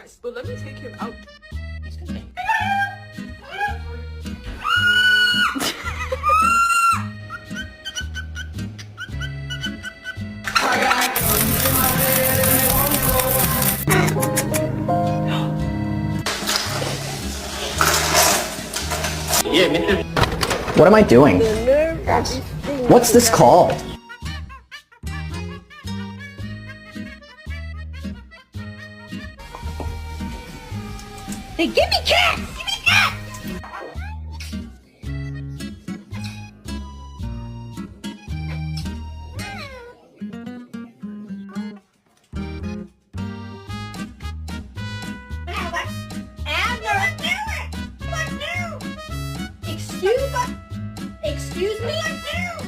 Yes, but let me take him out. Excuse me. Yeah, Mr. What am I doing? What's this called? They give me cats!